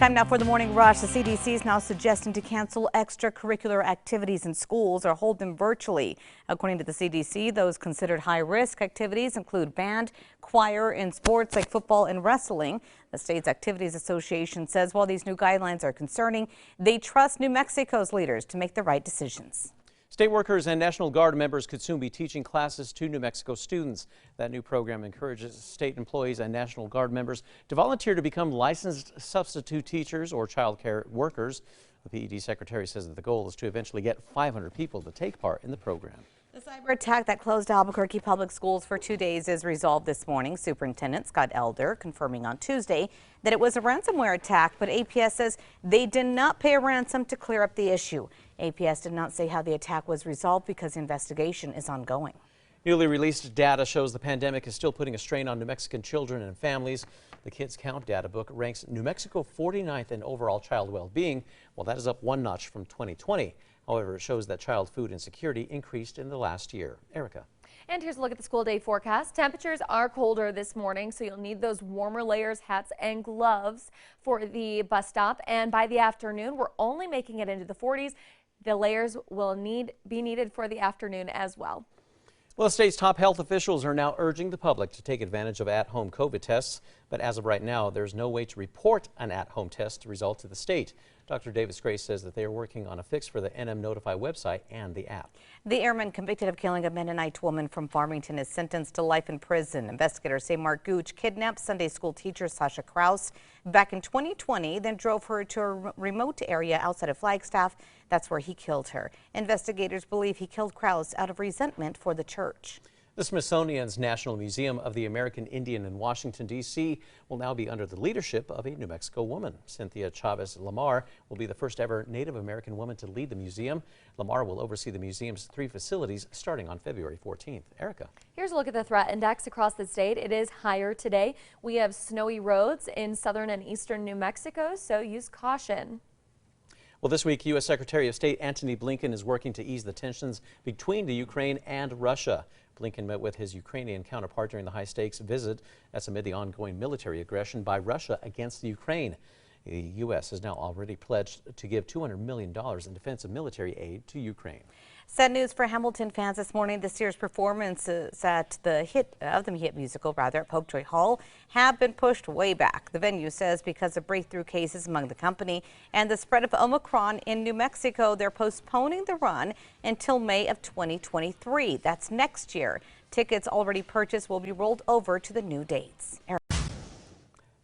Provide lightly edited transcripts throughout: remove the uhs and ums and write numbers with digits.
Time now for the morning rush. The CDC is now suggesting to cancel extracurricular activities in schools or hold them virtually. According to the CDC, those considered high-risk activities include band, choir, and sports like football and wrestling. The state's Activities Association says while these new guidelines are concerning, they trust New Mexico's leaders to make the right decisions. State workers and National Guard members could soon be teaching classes to New Mexico students. That new program encourages state employees and National Guard members to volunteer to become licensed substitute teachers or child care workers. The PED secretary says that the goal is to eventually get 500 people to take part in the program. The cyber attack that closed Albuquerque public schools for 2 days is resolved this morning. Superintendent Scott Elder confirming on Tuesday that it was a ransomware attack, but APS says they did not pay a ransom to clear up the issue. APS did not say how the attack was resolved because the investigation is ongoing. Newly released data shows the pandemic is still putting a strain on New Mexican children and families. The Kids Count data book ranks New Mexico 49th in overall child well-being. Well, that is up one notch from 2020. However, it shows that child food insecurity increased in the last year. Erica. And here's a look at the school day forecast. Temperatures are colder this morning, so you'll need those warmer layers, hats, and gloves for the bus stop. And by the afternoon, we're only making it into the 40s. The layers will be needed for the afternoon as well. Well, the state's top health officials are now urging the public to take advantage of at-home COVID tests. But as of right now, there's no way to report an at-home test result to the state. Dr. Davis Grace says that they are working on a fix for the NM Notify website and the app. The airman convicted of killing a Mennonite woman from Farmington is sentenced to life in prison. Investigators say Mark Gooch kidnapped Sunday school teacher Sasha Krause back in 2020, then drove her to a remote area outside of Flagstaff. That's where he killed her. Investigators believe he killed Krause out of resentment for the church. The Smithsonian's National Museum of the American Indian in Washington, D.C. will now be under the leadership of a New Mexico woman. Cynthia Chavez Lamar will be the first ever Native American woman to lead the museum. Lamar will oversee the museum's 3 facilities starting on February 14th. Erica. Here's a look at the threat index across the state. It is higher today. We have snowy roads in southern and eastern New Mexico, so use caution. Well, this week, U.S. Secretary of State Antony Blinken is working to ease the tensions between the Ukraine and Russia. Blinken met with his Ukrainian counterpart during the high-stakes visit. That's amid the ongoing military aggression by Russia against the Ukraine. The U.S. has now already pledged to give $200 million in defensive military aid to Ukraine. Sad news for Hamilton fans this morning. This year's performances at the hit musical at Popejoy Hall have been pushed way back. The venue says because of breakthrough cases among the company and the spread of Omicron in New Mexico, they're postponing the run until May of 2023. That's next year. Tickets already purchased will be rolled over to the new dates.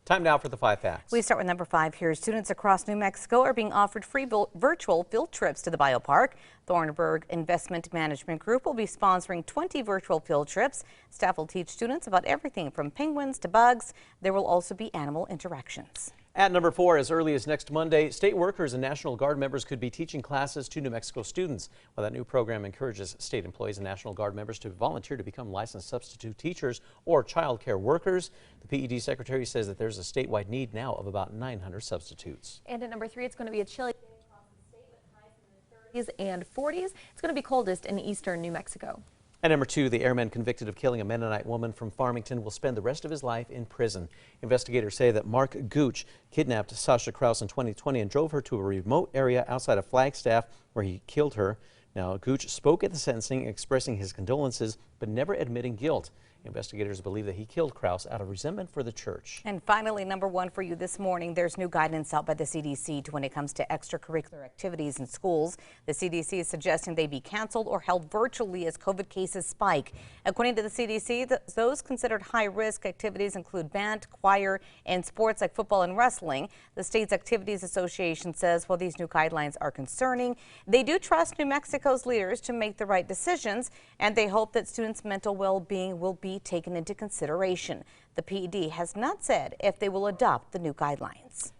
Time now for the 5 facts. We start with number 5 here. Students across New Mexico are being offered free virtual field trips to the biopark. Thornburg Investment Management Group will be sponsoring 20 virtual field trips. Staff will teach students about everything from penguins to bugs. There will also be animal interactions. At number 4, as early as next Monday, state workers and National Guard members could be teaching classes to New Mexico students. Well, that new program encourages state employees and National Guard members to volunteer to become licensed substitute teachers or child care workers. The PED secretary says that there's a statewide need now of about 900 substitutes. And at number 3, it's going to be a chilly day across the state with highs in the 30s and 40s. It's going to be coldest in eastern New Mexico. At number 2, the airman convicted of killing a Mennonite woman from Farmington will spend the rest of his life in prison. Investigators say that Mark Gooch kidnapped Sasha Krause in 2020 and drove her to a remote area outside of Flagstaff where he killed her. Now, Gooch spoke at the sentencing expressing his condolences but never admitting guilt. Investigators believe that he killed Krause out of resentment for the church. And finally, number 1 for you this morning, there's new guidance out by the CDC when it comes to extracurricular activities in schools. The CDC is suggesting they be canceled or held virtually as COVID cases spike. According to the CDC, those considered high-risk activities include band, choir, and sports like football and wrestling. The state's Activities Association says while these new guidelines are concerning, they do trust New Mexico's leaders to make the right decisions, and they hope that students' mental well-being will be taken into consideration. The PED has not said if they will adopt the new guidelines.